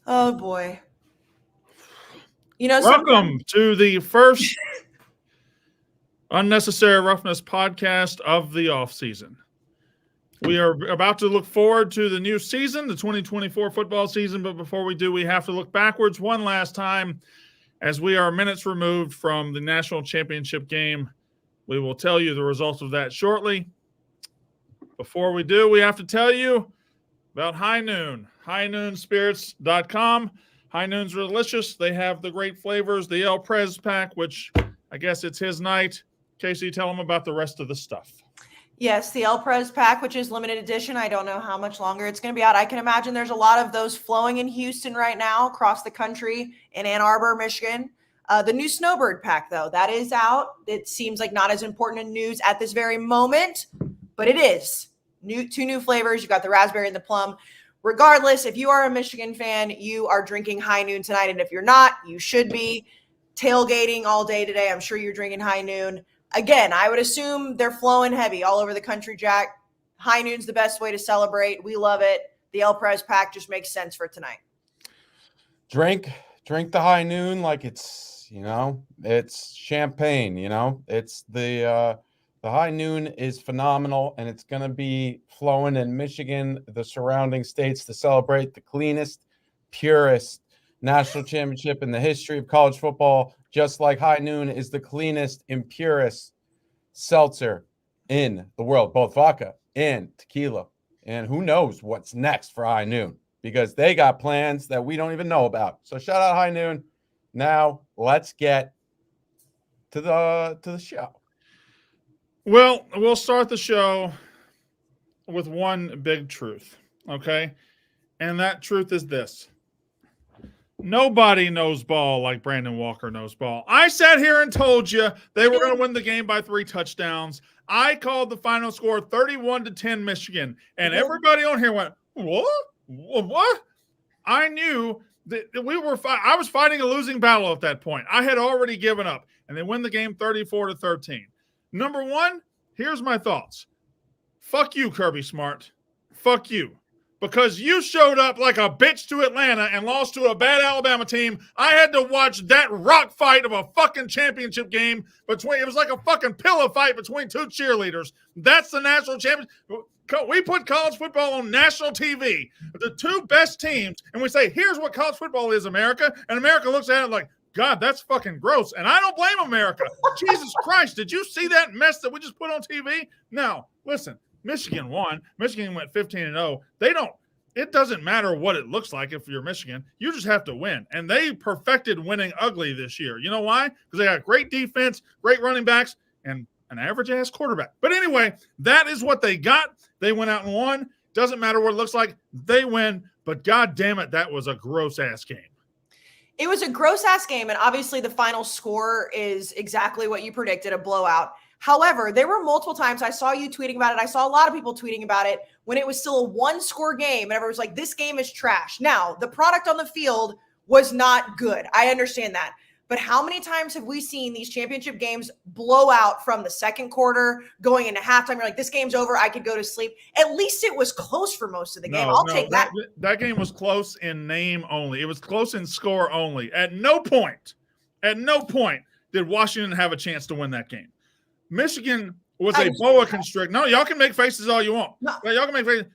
Oh, boy. Welcome to the first Unnecessary Roughness podcast of the offseason. We are about to look forward to the new season, the 2024 football season, but before we do, we have to look backwards one last time as we are minutes removed from the national championship game. We will tell you the results of that shortly. Before we do, we have to tell you about High Noon, highnoonspirits.com. High Noon's are delicious. They have the great flavors, the El Prez pack, which I guess it's his night. Casey, tell them about the rest of the stuff. Yes, the El Prez pack, which is limited edition. I don't know how much longer it's going to be out. I can imagine there's a lot of those flowing in Houston right now, across the country, in Ann Arbor, Michigan. The new Snowbird pack, though, that is out. It seems like not as important in news at this very moment, but it is. Two new flavors. You've got the raspberry and the plum. Regardless, if you are a Michigan fan, you are drinking High Noon tonight. And if you're not, you should be. Tailgating all day today. I'm sure you're drinking High Noon. Again, I would assume they're flowing heavy all over the country, Jack. High Noon's the best way to celebrate. We love it. The El Prez pack just makes sense for tonight. Drink the High Noon like it's, it's champagne, It's the High Noon is phenomenal, and it's going to be flowing in Michigan, the surrounding states, to celebrate the cleanest, purest national championship in the history of college football. Just like High Noon is the cleanest and purest seltzer in the world, both vodka and tequila. And who knows what's next for High Noon, because they got plans that we don't even know about. So shout out High Noon. Now let's get to the show. Well, we'll start the show with one big truth, okay? And that truth is this. Nobody knows ball like Brandon Walker knows ball. I sat here and told you they were going to win the game by 3 touchdowns. I called the final score 31-10 Michigan, and everybody on here went, what? I knew that I was fighting a losing battle at that point. I had already given up, and they win the game 34-13. Number one, here's my thoughts. Fuck you, Kirby Smart. Fuck you. Because you showed up like a bitch to Atlanta and lost to a bad Alabama team. I had to watch that rock fight of a fucking championship game it was like a fucking pillow fight between 2 cheerleaders. That's the national championship. We put college football on national TV, the 2 best teams, and we say, here's what college football is, America. And America looks at it like, God, that's fucking gross. And I don't blame America. Jesus Christ, did you see that mess that we just put on TV? Now, listen. Michigan won. Michigan went 15-0. It doesn't matter what it looks like if you're Michigan. You just have to win. And they perfected winning ugly this year. You know why? Because they got great defense, great running backs, and an average-ass quarterback. But anyway, that is what they got. They went out and won. Doesn't matter what it looks like. They win. But God damn it, that was a gross-ass game. It was a gross-ass game, and obviously the final score is exactly what you predicted, a blowout. However, there were multiple times I saw you tweeting about it. I saw a lot of people tweeting about it when it was still a 1-score game. And everyone was like, this game is trash. Now, the product on the field was not good. I understand that. But how many times have we seen these championship games blow out from the second quarter going into halftime? You're like, this game's over. I could go to sleep. At least it was close for most of the game. I'll take that. That game was close in name only. It was close in score only. At no point did Washington have a chance to win that game. Michigan was a boa constrictor. No, y'all can make faces all you want. No. Y'all can make faces.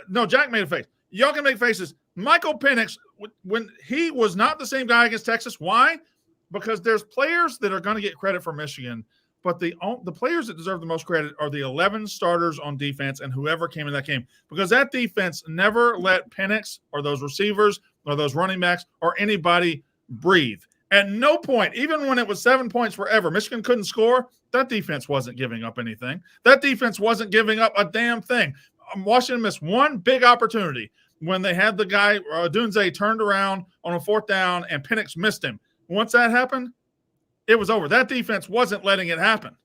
No, Jack made a face. Y'all can make faces. Michael Penix, when he was not the same guy against Texas. Why? Because there's players that are going to get credit for Michigan, but the players that deserve the most credit are the 11 starters on defense and whoever came in that game. Because that defense never let Penix or those receivers or those running backs or anybody breathe. At no point, even when it was 7 points forever, Michigan couldn't score. That defense wasn't giving up anything. That defense wasn't giving up a damn thing. Washington missed one big opportunity when they had the guy, Dunze, turned around on a 4th down and Penix missed him. Once that happened, it was over. That defense wasn't letting it happen.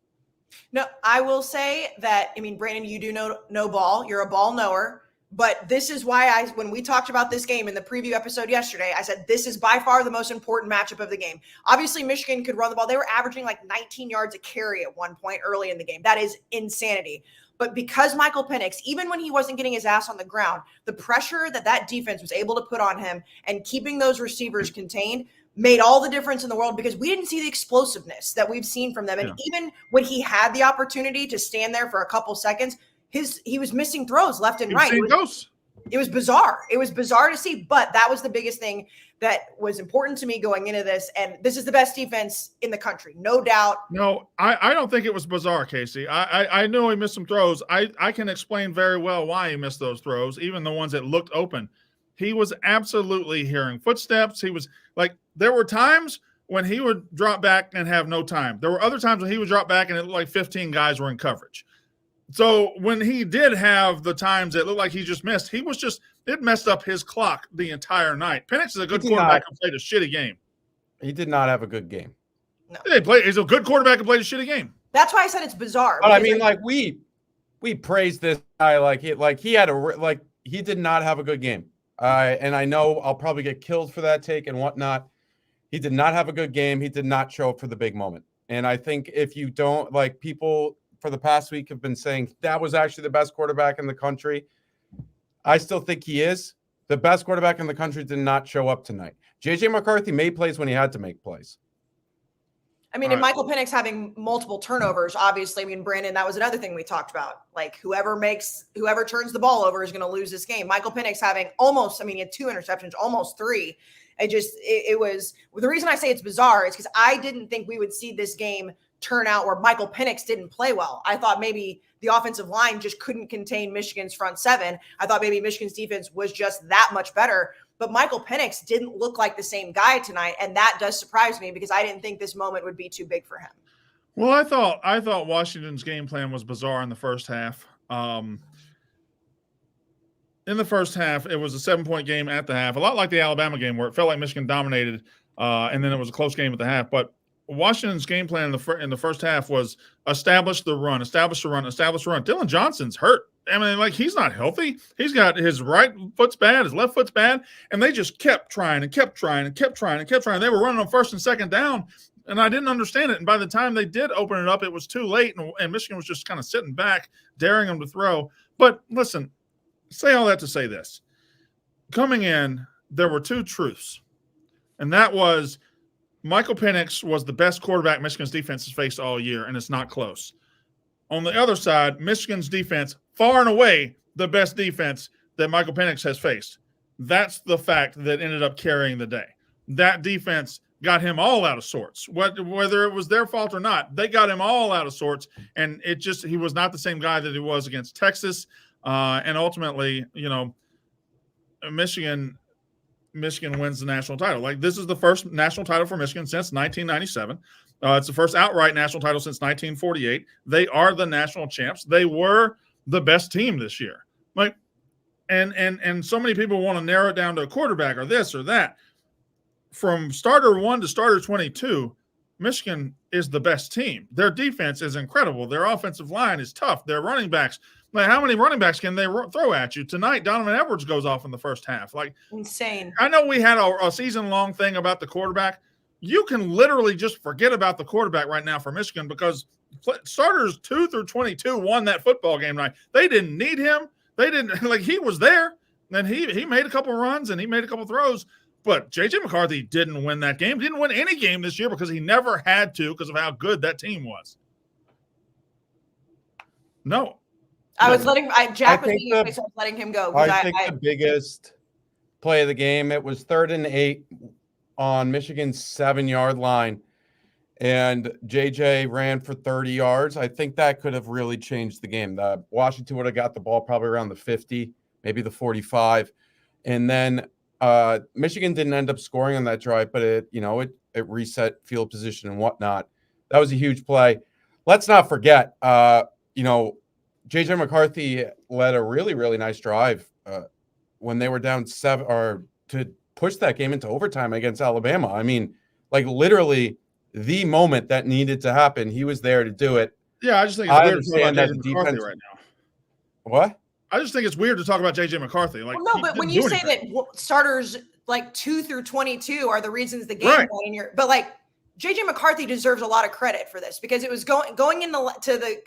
No, I will say that, Brandon, you do know ball. You're a ball knower. But this is why when we talked about this game in the preview episode yesterday, I said this is by far the most important matchup of the game. Obviously, Michigan could run the ball. They were averaging like 19 yards a carry at one point early in the game. That is insanity. But because Michael Penix, even when he wasn't getting his ass on the ground, the pressure that defense was able to put on him and keeping those receivers contained made all the difference in the world, because we didn't see the explosiveness that we've seen from them. And even when he had the opportunity to stand there for a couple seconds, he was missing throws left and right. It was bizarre. It was bizarre to see, but that was the biggest thing that was important to me going into this. And this is the best defense in the country, no doubt. No, I don't think it was bizarre, Casey. I know he missed some throws. I can explain very well why he missed those throws, even the ones that looked open. He was absolutely hearing footsteps. He was like, there were times when he would drop back and have no time. There were other times when he would drop back and it looked like 15 guys were in coverage. So when he did have the times that looked like he just missed, it messed up his clock the entire night. Penix is a good quarterback who played a shitty game. He did not have a good game. No. He's a good quarterback who played a shitty game. That's why I said it's bizarre. But I mean, like we praised this guy he did not have a good game. And I know I'll probably get killed for that take and whatnot. He did not have a good game. He did not show up for the big moment. And I think if you don't, like, people for the past week have been saying that was actually the best quarterback in the country. I still think he is. The best quarterback in the country did not show up tonight. JJ McCarthy made plays when he had to make plays. I mean, and Michael Penix having multiple turnovers, obviously. I mean, Brandon, that was another thing we talked about. Like, whoever turns the ball over is going to lose this game. Michael Penix having he had 2 interceptions, almost 3. It was the reason I say it's bizarre is because I didn't think we would see this game turn out where Michael Penix didn't play well. I thought maybe the offensive line just couldn't contain Michigan's front 7. I thought maybe Michigan's defense was just that much better. But Michael Penix didn't look like the same guy tonight, and that does surprise me because I didn't think this moment would be too big for him. Well, I thought Washington's game plan was bizarre in the first half. In the first half, it was a 7-point game at the half, a lot like the Alabama game where it felt like Michigan dominated, and then it was a close game at the half. But Washington's game plan in the first half was establish the run. Dylan Johnson's hurt. I mean, like, he's not healthy. He's got his right foot's bad, his left foot's bad, and they just kept trying. They were running on first and second down, and I didn't understand it. And by the time they did open it up, it was too late, and Michigan was just kind of sitting back, daring them to throw. But listen, say all that to say this. Coming in, there were 2 truths, and that was Michael Penix was the best quarterback Michigan's defense has faced all year, and it's not close. On the other side, Michigan's defense, far and away the best defense that Michael Penix has faced. That's the fact that ended up carrying the day. That defense got him all out of sorts. Whether it was their fault or not, they got him all out of sorts, and he was not the same guy that he was against Texas. And ultimately, Michigan wins the national title. Like, this is the first national title for Michigan since 1997. It's the first outright national title since 1948. They are the national champs. They were the best team this year. Like, and so many people want to narrow it down to a quarterback or this or that. From starter 1 to starter 22, Michigan is the best team. Their defense is incredible. Their offensive line is tough. Their running backs, like, how many running backs can they throw at you? Tonight, Donovan Edwards goes off in the first half. Like, insane. I know we had a season-long thing about the quarterback. You can literally just forget about the quarterback right now for Michigan because starters 2 through 22 won that football game night. They didn't need him. They didn't, like, he was there, and he made a couple runs and he made a couple throws. But J.J. McCarthy didn't win that game. Didn't win any game this year because he never had to because of how good that team was. No. Jack was letting him go. I think the biggest play of the game, it was 3rd and 8 on Michigan's 7-yard line, and JJ ran for 30 yards. I think that could have really changed the game. Washington would have got the ball probably around the 50, maybe the 45. And then Michigan didn't end up scoring on that drive, but it reset field position and whatnot. That was a huge play. Let's not forget, JJ McCarthy led a really, really nice drive when they were down 7 or to push that game into overtime against Alabama. I mean, like, literally the moment that needed to happen, he was there to do it. Yeah, I just think it's weird to talk about JJ McCarthy right now. What? I just think it's weird to talk about JJ McCarthy. Like, well, no, but when you say that starters like 2 through 22 are the reasons the game won, but like JJ McCarthy deserves a lot of credit for this because it was going into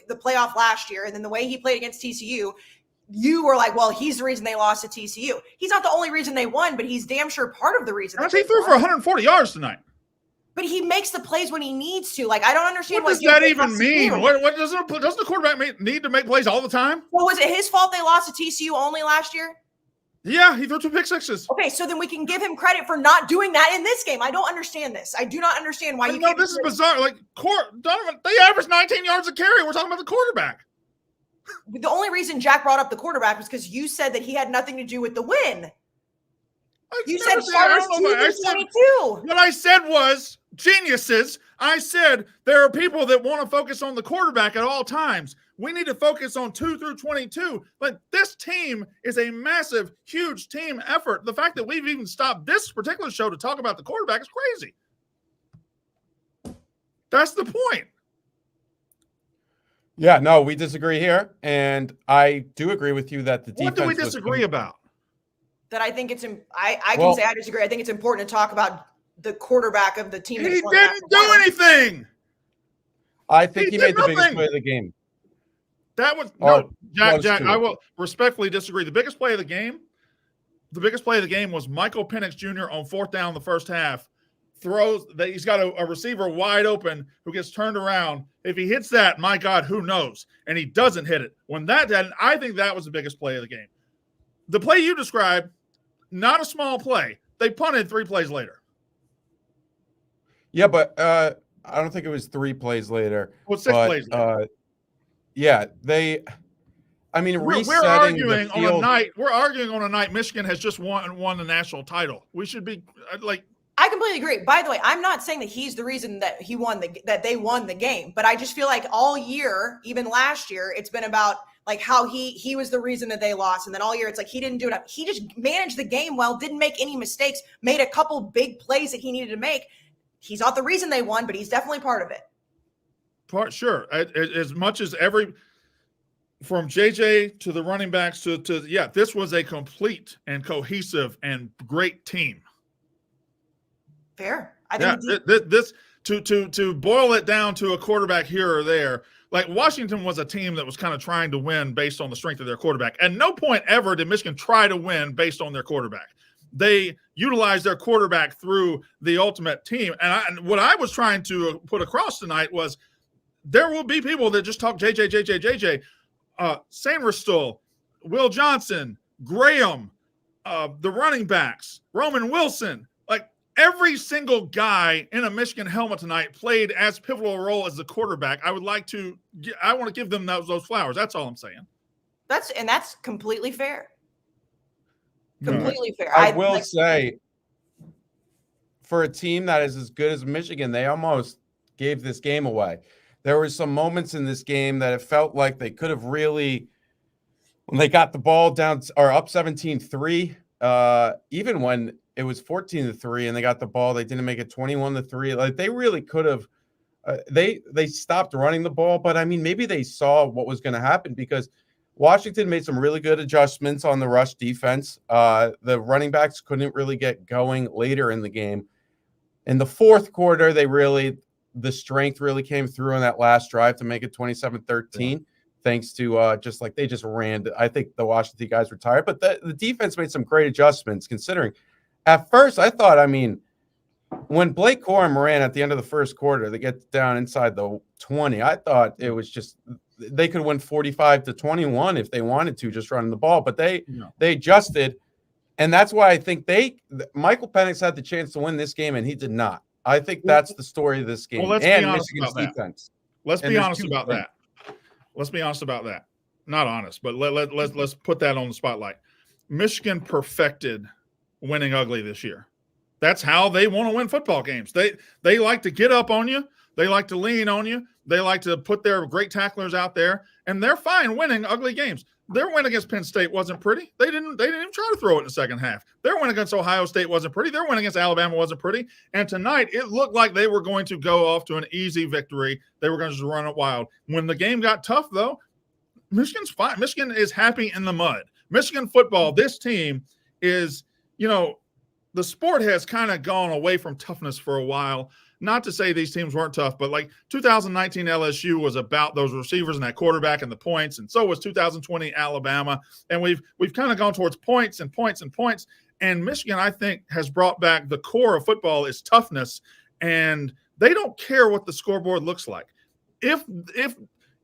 the playoff last year, and then the way he played against TCU, you were like, well, he's the reason they lost to TCU. He's not the only reason they won, but he's damn sure part of the reason. He threw for 140 yards tonight. But he makes the plays when he needs to. Like, I don't understand what does that even mean. What doesn't the quarterback need to make plays all the time? Well, was it his fault they lost to TCU only last year? Yeah, he threw 2 pick sixes. Okay, so then we can give him credit for not doing that in this game. I don't understand this. I do not understand why you. No, this is bizarre. Like Donovan, they averaged 19 yards a carry. We're talking about the quarterback. The only reason Jack brought up the quarterback was because you said that he had nothing to do with the win. You said starters 2-22. What I said was geniuses. I said there are people that want to focus on the quarterback at all times. We need to focus on 2 through 22. Like, this team is a massive, huge team effort. The fact that we've even stopped this particular show to talk about the quarterback is crazy. That's the point. Yeah, no, we disagree here. And I do agree with you that the defense. What do we disagree about? That I think it's I can say I disagree. I think it's important to talk about the quarterback of the team. He didn't do anything. I think he made the biggest play of the game. That was no, Jack. I will respectfully disagree. The biggest play of the game was Michael Penix Jr. on 4th down in the first half. Throws that he's got a receiver wide open who gets turned around. If he hits that, my God, who knows? And he doesn't hit it. When that did, I think that was the biggest play of the game. The play you described, not a small play. They punted 3 plays later. Yeah, but I don't think it was 3 plays later. Well, 6 plays later. Yeah, they. I mean, we're arguing on a night. We're arguing on a night. Michigan has just won the national title. We should be like. I completely agree. By the way, I'm not saying that he's the reason that that they won the game, but I just feel like all year, even last year, it's been about like how he was the reason that they lost, and then all year it's like he didn't do it. He just managed the game well, didn't make any mistakes, made a couple big plays that he needed to make. He's not the reason they won, but he's definitely part of it. Sure. As much as from JJ to the running backs to this was a complete and cohesive and great team. Fair. I think this to boil it down to a quarterback here or there. Like, Washington was a team that was kind of trying to win based on the strength of their quarterback. At no point ever did Michigan try to win based on their quarterback. They utilized their quarterback through the ultimate team. And what I was trying to put across tonight was there will be people that just talk JJ. Sainristil, Will Johnson, Graham, the running backs, Roman Wilson. Like, every single guy in a Michigan helmet tonight played as pivotal a role as the quarterback. I want to give them those flowers. That's all I'm saying. That's completely fair. Completely fair. I will say, for a team that is as good as Michigan, they almost gave this game away. There were some moments in this game that it felt like they could have really, when they got the ball down or up 17-3, even when it was 14-3 and they got the ball, they didn't make it 21-3. Like, they really could have. They stopped running the ball, but I mean, maybe they saw what was going to happen because Washington made some really good adjustments on the rush defense. The running backs couldn't really get going later in the game. In the fourth quarter, the strength really came through on that last drive to make it 27-13, thanks to they just ran. I think the Washington guys were tired, but the defense made some great adjustments considering. At first, I thought, when Blake Corum ran at the end of the first quarter, they get down inside the 20, I thought it was just they could win 45-21 if they wanted to, just running the ball. But they adjusted, and that's why I think Michael Penix had the chance to win this game, and he did not. I think that's the story of this game. Well, let's be honest about that. Let's be honest about that. Let's be honest about that. Not honest, but let's put that on the spotlight. Michigan perfected winning ugly this year. That's how they want to win football games. They like to get up on you. They like to lean on you. They like to put their great tacklers out there, and they're fine winning ugly games. Their win against Penn State wasn't pretty. They didn't even try to throw it in the second half. Their win against Ohio State wasn't pretty. Their win against Alabama wasn't pretty. And tonight, it looked like they were going to go off to an easy victory. They were going to just run it wild. When the game got tough, though, Michigan's fine. Michigan is happy in the mud. Michigan football, this team is, the sport has kind of gone away from toughness for a while. not to say these teams weren't tough, but like 2019 LSU was about those receivers and that quarterback and the points, and so was 2020 Alabama. And we've kind of gone towards points and points and points. And Michigan, I think, has brought back the core of football is toughness, and they don't care what the scoreboard looks like. If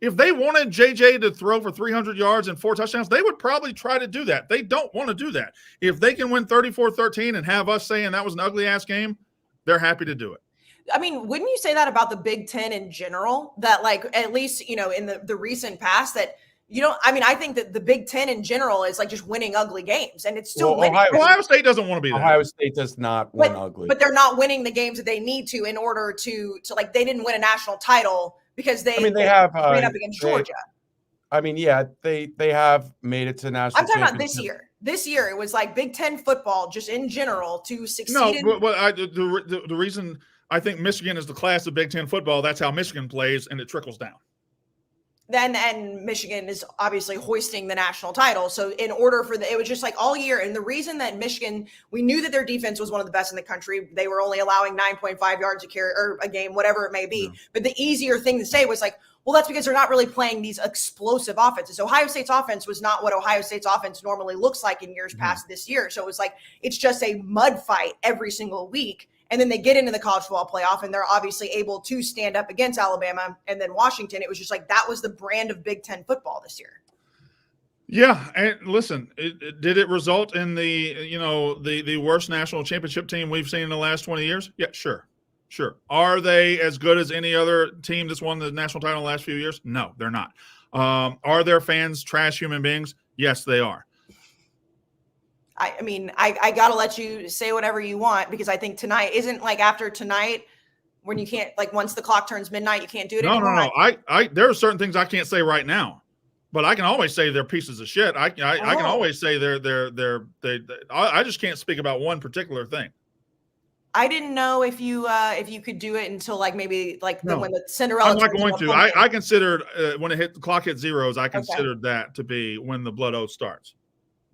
they wanted JJ to throw for 300 yards and 4 touchdowns, they would probably try to do that. They don't want to do that. If they can win 34-13 and have us saying that was an ugly-ass game, they're happy to do it. I mean, wouldn't you say that about the Big Ten in general? That, like, at least, you know, in the recent past, that you don't. I mean, I think that the Big Ten in general is like just winning ugly games, and it's still winning. Ohio State doesn't want to be there. Ohio State does not win ugly, but they're not winning the games that they need to in order to like they didn't win a national title because they have ran up against Georgia. They have made it to national. I'm talking about this year. This year, it was like Big Ten football, just in general, to succeed. No, but the reason I think Michigan is the class of Big Ten football, that's how Michigan plays, and it trickles down. And Michigan is obviously hoisting the national title. So in order for it was just like all year. And the reason that Michigan, we knew that their defense was one of the best in the country. They were only allowing 9.5 yards a carry or a game, whatever it may be. Yeah. But the easier thing to say was like, well, that's because they're not really playing these explosive offenses. Ohio State's offense was not what Ohio State's offense normally looks like in years past this year. So it was like, it's just a mud fight every single week. And then they get into the college football playoff, and they're obviously able to stand up against Alabama and then Washington. It was just like that was the brand of Big Ten football this year. Yeah, and listen, did it result in the worst national championship team we've seen in the last 20 years? Yeah, sure. Are they as good as any other team that's won the national title in the last few years? No, they're not. Are their fans trash human beings? Yes, they are. I mean, I got to let you say whatever you want, because I think tonight isn't like after tonight when you can't, like once the clock turns midnight, you can't do it anymore. No. There are certain things I can't say right now, but I can always say they're pieces of shit. I can always say I just can't speak about one particular thing. I didn't know if you could do it until like maybe like when the Cinderella. I'm not going to. I considered when the clock hit zeros, I considered that to be when the blood oath starts.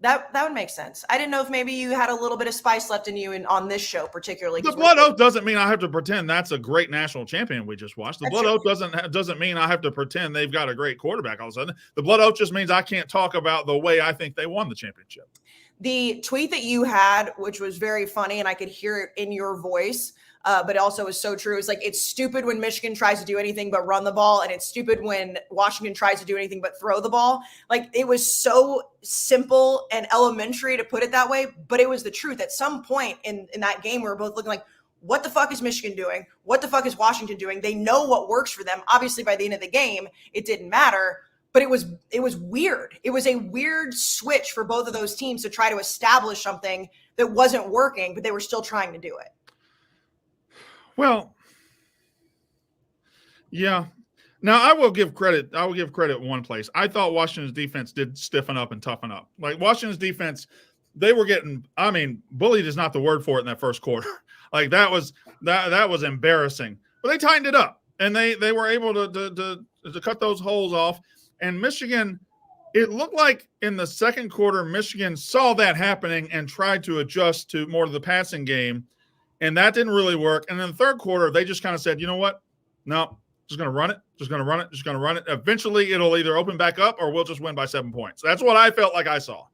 That would make sense. I didn't know if maybe you had a little bit of spice left in you on this show, particularly. The blood oath doesn't mean I have to pretend that's a great national champion we just watched. The blood oath doesn't mean I have to pretend they've got a great quarterback all of a sudden. The blood oath just means I can't talk about the way I think they won the championship. The tweet that you had, which was very funny, and I could hear it in your voice, but it also was so true. It's like, it's stupid when Michigan tries to do anything but run the ball, and it's stupid when Washington tries to do anything but throw the ball. Like, it was so simple and elementary to put it that way, but it was the truth. At some point in that game, we were both looking like, what the fuck is Michigan doing? What the fuck is Washington doing? They know what works for them. Obviously, by the end of the game, it didn't matter. But it was weird. It was a weird switch for both of those teams to try to establish something that wasn't working, but they were still trying to do it. Well, yeah. Now, I will give credit one place. I thought Washington's defense did stiffen up and toughen up. Like, Washington's defense, they were getting, I mean, bullied is not the word for it in that first quarter. Like, that was embarrassing. But they tightened it up, and they were able to cut those holes off. And Michigan, it looked like in the second quarter, Michigan saw that happening and tried to adjust to more of the passing game, and that didn't really work. And in the third quarter, they just kind of said, you know what? No, just going to run it. Eventually, it'll either open back up or we'll just win by 7 points. That's what I felt like I saw.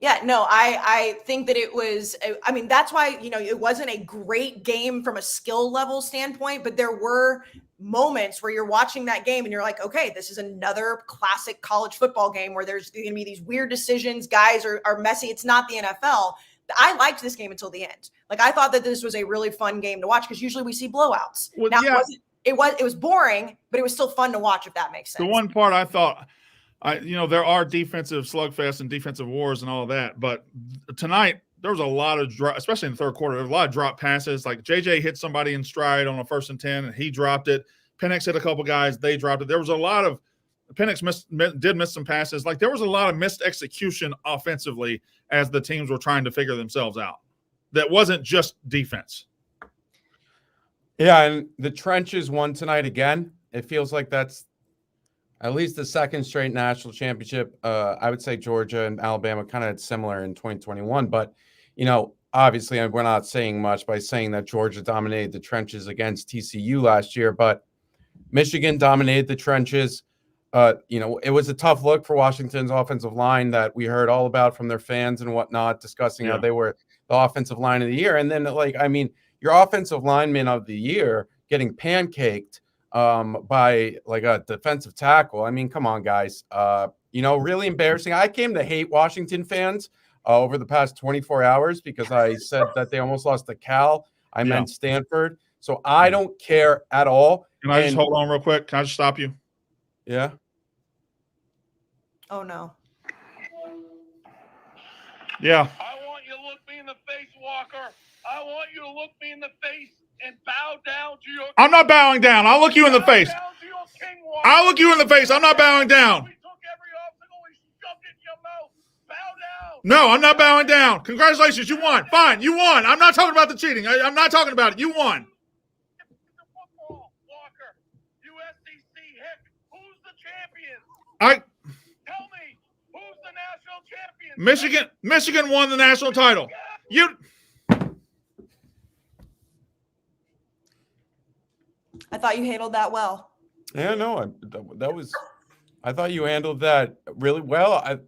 Yeah, no, I think that it was, I mean, that's why, it wasn't a great game from a skill level standpoint, but there were moments where you're watching that game and you're like, okay, this is another classic college football game where there's going to be these weird decisions. Guys are messy. It's not the NFL. I liked this game until the end. Like, I thought that this was a really fun game to watch because usually we see blowouts. Well, now, yeah. It was boring, but it was still fun to watch, if that makes sense. The one part I thought, there are defensive slugfests and defensive wars and all of that, but tonight there was a lot of especially in the third quarter, there was a lot of drop passes. Like, JJ hit somebody in stride on a 1st and 10, and he dropped it. Penix hit a couple guys, they dropped it. There was a lot of Penix did miss some passes. Like, there was a lot of missed execution offensively as the teams were trying to figure themselves out. That wasn't just defense. Yeah, and the trenches won tonight again. It feels like that's at least the second straight national championship. I would say Georgia and Alabama kind of similar in 2021. But, obviously we're not saying much by saying that Georgia dominated the trenches against TCU last year, but Michigan dominated the trenches. It was a tough look for Washington's offensive line that we heard all about from their fans and whatnot, discussing how they were the offensive line of the year. And then, your offensive lineman of the year getting pancaked by like a defensive tackle. I mean, come on, guys. Really embarrassing. I came to hate Washington fans over the past 24 hours because I said that they almost lost to Cal. I meant Stanford. So I don't care at all. Can I just hold on real quick? Can I just stop you? Yeah. Oh, no. Yeah. I want you to look me in the face, Walker. I want you to look me in the face and bow down to your. I'm not bowing down. I'll look you in the face. I'll look you in the face. I'm not bowing down. We took every obstacle. We shoved it in your mouth. Bow down. No, I'm not bowing down. Congratulations. You won. Fine. You won. I'm not talking about the cheating. I'm not talking about it. You won. Football, Walker. USCC. Heck, who's the champion? Tell me, who's the national champion? Michigan won the national title. I thought you handled that well. Yeah, no, I thought you handled that really well.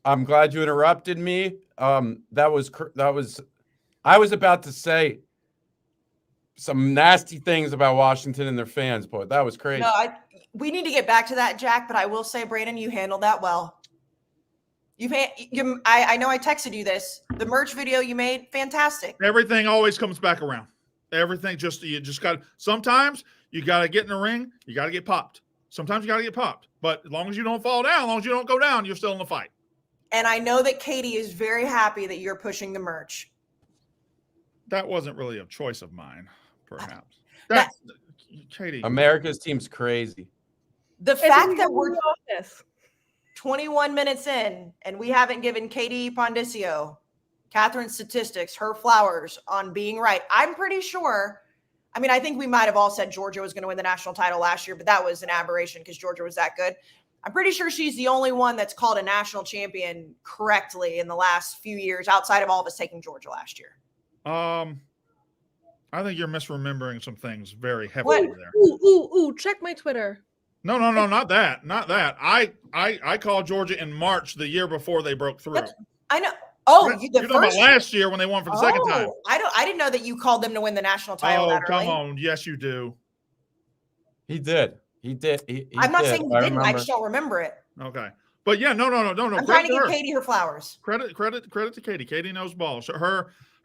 I'm glad you interrupted me. I was about to say some nasty things about Washington and their fans, but that was crazy. No, we need to get back to that, Jack, but I will say, Brandon, you handled that well. I know I texted you this. The merch video you made, fantastic. Everything always comes back around. Everything sometimes you got to get in the ring. You got to get popped. Sometimes you got to get popped. But as long as you don't fall down, as long as you don't go down, you're still in the fight. And I know that Katie is very happy that you're pushing the merch. That wasn't really a choice of mine, perhaps. Katie. America's team's crazy. The fact that we're 21 minutes in and we haven't given Katie Pondicio Catherine's statistics, her flowers on being right. I'm pretty sure. I mean, I think we might have all said Georgia was going to win the national title last year, but that was an aberration because Georgia was that good. I'm pretty sure she's the only one that's called a national champion correctly in the last few years outside of all of us taking Georgia last year. I think you're misremembering some things very heavily there. Ooh, check my Twitter. No, not that. Not that. I called Georgia in March the year before they broke through. I know. Oh, you're talking about last year when they won for the second time. I didn't know that you called them to win the national title. Oh, come on. Yes, you do. He did. I'm not saying he didn't. I just don't remember it. Okay. But yeah, no. I'm trying to give Katie her flowers. Credit to Katie. Katie knows ball. So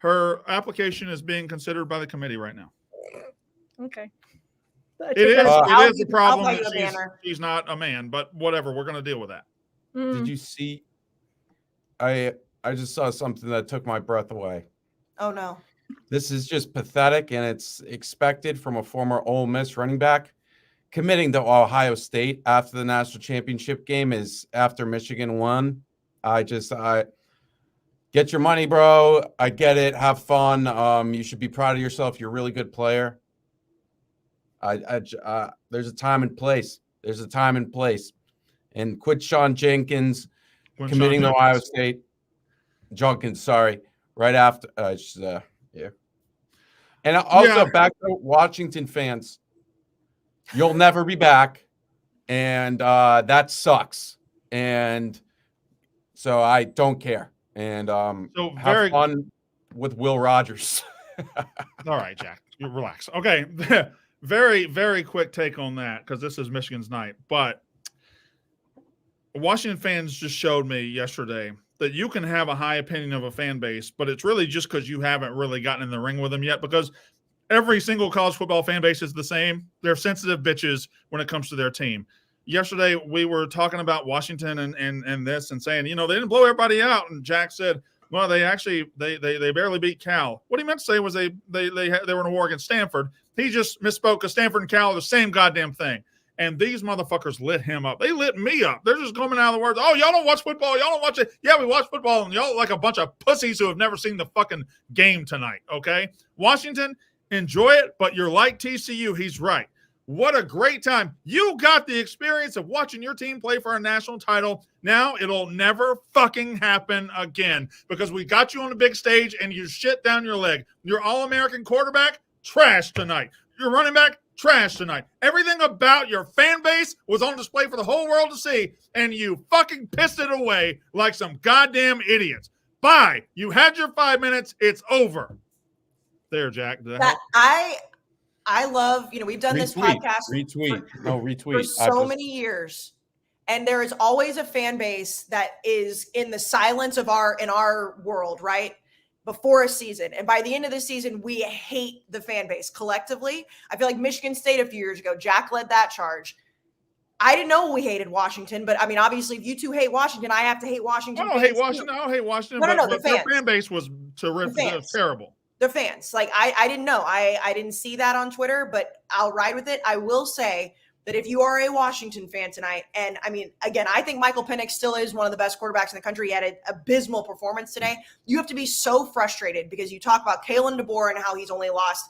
her application is being considered by the committee right now. Okay. It is a problem that she's not a man, but whatever. We're going to deal with that. Did you see? I just saw something that took my breath away. Oh, no. This is just pathetic, and it's expected from a former Ole Miss running back. Committing to Ohio State after the national championship game is after Michigan won. I get your money, bro. I get it. Have fun. You should be proud of yourself. You're a really good player. There's a time and place. And quit Sean Jenkins committing to Ohio State. Jenkins, sorry. Right after, yeah. And also back to Washington fans. You'll never be back, and that sucks. And so I don't care. And have fun with Will Rogers. All right, Jack, you relax. Okay, very, very quick take on that because this is Michigan's night. But Washington fans just showed me yesterday that you can have a high opinion of a fan base, but it's really just because you haven't really gotten in the ring with them yet, because every single college football fan base is the same. They're sensitive bitches when it comes to their team. Yesterday, we were talking about Washington and this and saying, they didn't blow everybody out. And Jack said, well, they barely beat Cal. What he meant to say was they were in a war against Stanford. He just misspoke because Stanford and Cal are the same goddamn thing. And these motherfuckers lit him up. They lit me up. They're just coming out of the words, oh, y'all don't watch football. Y'all don't watch it. Yeah, we watch football, and y'all like a bunch of pussies who have never seen the fucking game tonight, okay? Washington, enjoy it, but you're like TCU. He's right. What a great time. You got the experience of watching your team play for a national title. Now it'll never fucking happen again because we got you on the big stage and you shit down your leg. Your All-American quarterback, trash tonight. Your running back, trash tonight. Everything about your fan base was on display for the whole world to see, and you fucking pissed it away like some goddamn idiots. Bye. You had your 5 minutes. It's over. There, Jack. I love, we've done this podcast retweet for so many years. And there is always a fan base that is in the silence of in our world, right? Before a season. And by the end of the season, we hate the fan base collectively. I feel like Michigan State a few years ago, Jack led that charge. I didn't know we hated Washington, but I mean, obviously, if you two hate Washington, I have to hate Washington. I don't hate Washington. No, but the fan base was terrific. It was terrible. The fans. Like, I didn't know. I didn't see that on Twitter, but I'll ride with it. I will say that if you are a Washington fan tonight, and I mean, again, I think Michael Penix still is one of the best quarterbacks in the country. He had an abysmal performance today. You have to be so frustrated because you talk about Kalen DeBoer and how he's only lost,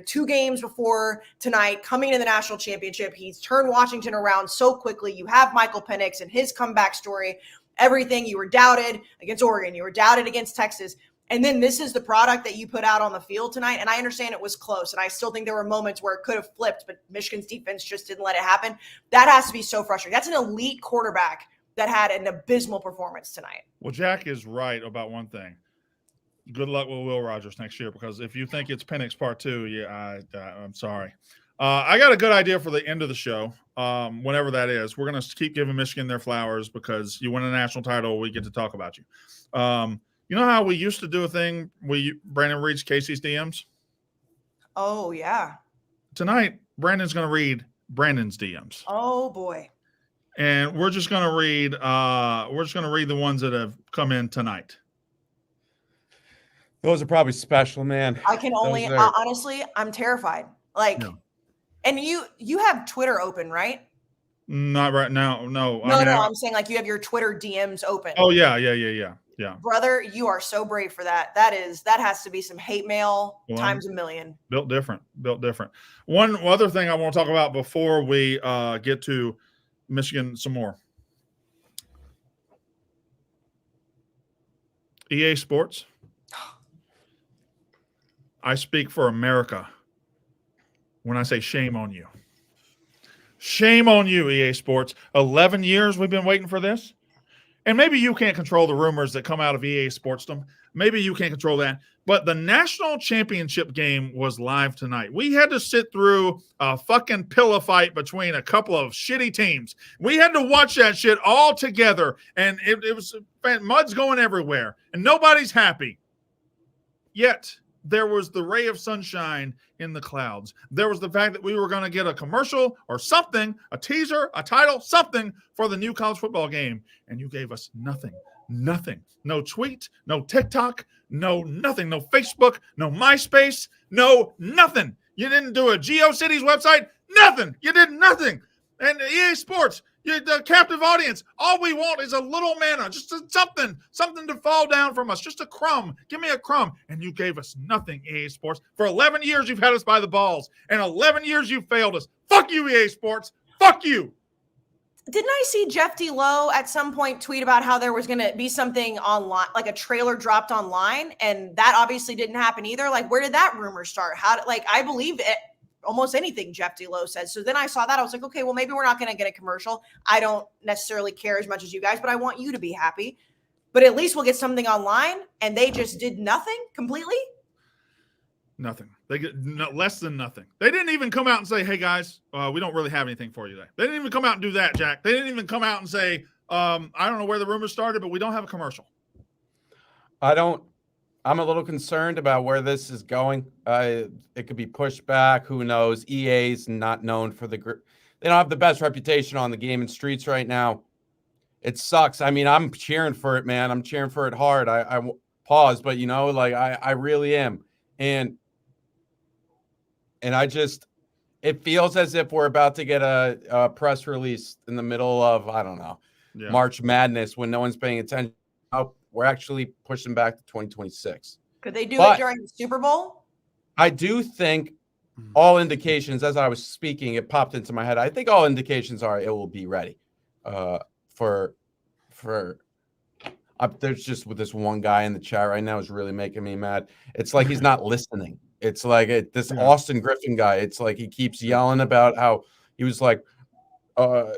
2 games before tonight, coming to the national championship. He's turned Washington around so quickly. You have Michael Penix and his comeback story, everything. You were doubted against Oregon. You were doubted against Texas. And then this is the product that you put out on the field tonight. And I understand it was close. And I still think there were moments where it could have flipped, but Michigan's defense just didn't let it happen. That has to be so frustrating. That's an elite quarterback that had an abysmal performance tonight. Well, Jack is right about one thing. Good luck with Will Rogers next year, because if you think it's Penix Part 2, I'm sorry. I got a good idea for the end of the show, whenever that is. We're going to keep giving Michigan their flowers because you win a national title, we get to talk about you. You know how we used to do a thing? Brandon reads Casey's DMs? Oh, yeah. Tonight, Brandon's going to read Brandon's DMs. Oh, boy. And we're just going to read the ones that have come in tonight. Those are probably special, man. I can only honestly, I'm terrified. And you have Twitter open, right? Not right now. No. I'm saying like you have your Twitter DMs open. Oh, yeah. Brother, you are so brave for that. That has to be some hate mail times a million. Built different. One other thing I want to talk about before we get to Michigan some more. EA Sports. I speak for America when I say shame on you. Shame on you, EA Sports. 11 years we've been waiting for this. And maybe you can't control the rumors that come out of EA Sportsdom. Maybe you can't control that. But the national championship game was live tonight. We had to sit through a fucking pillow fight between a couple of shitty teams. We had to watch that shit all together. And it was mud's going everywhere. And nobody's happy. Yet there was the ray of sunshine in the clouds. There was the fact that we were going to get a commercial or something, a teaser, a title, something for the new college football game. And you gave us nothing. No tweet, no TikTok, no nothing, no Facebook, no MySpace, no nothing. You didn't do a GeoCities website, nothing. You did nothing. And EA Sports, the captive audience, all we want is a little manna, just something to fall down from us, just a crumb. Give me a crumb. And you gave us nothing, EA Sports. For 11 years, you've had us by the balls, and 11 years you failed us. Fuck you, EA Sports. Fuck you. Didn't I see Jeff D. Lowe at some point tweet about how there was going to be something online, like a trailer dropped online, and that obviously didn't happen either? Like, where did that rumor start? I believe it. Almost anything Jeff D. Lowe says. So then I saw that. I was like, okay, well, maybe we're not going to get a commercial. I don't necessarily care as much as you guys, but I want you to be happy. But at least we'll get something online. And they just did nothing completely? Nothing. They get less than nothing. They didn't even come out and say, hey, guys, we don't really have anything for you today. They didn't even come out and do that, Jack. They didn't even come out and say, I don't know where the rumors started, but we don't have a commercial. I'm a little concerned about where this is going. It could be pushed back. Who knows? EA's not known for they don't have the best reputation on the gaming streets right now. It sucks. I mean, I'm cheering for it, man. I'm cheering for it hard. I pause, but I really am. And it feels as if we're about to get a press release in the middle of, I don't know, March Madness when no one's paying attention. We're actually pushing back to 2026. Could they do it during the Super Bowl? I do think all indications, as I was speaking, it popped into my head. I think all indications are it will be ready for there's just with this one guy in the chat right now is really making me mad. It's like he's not listening. It's like this Austin Griffin guy. It's like he keeps yelling about how he was like,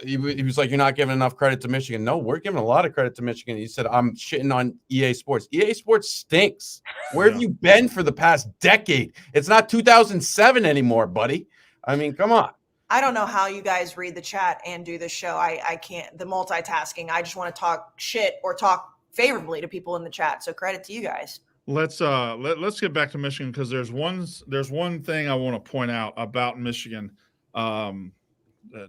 he was like, you're not giving enough credit to Michigan. No, we're giving a lot of credit to Michigan. He said, I'm shitting on EA Sports. EA Sports stinks. Where have you been for the past decade? It's not 2007 anymore, buddy. I mean, come on. I don't know how you guys read the chat and do the show. I can't. The multitasking. I just want to talk shit or talk favorably to people in the chat. So credit to you guys. Let's get back to Michigan because there's one thing I want to point out about Michigan.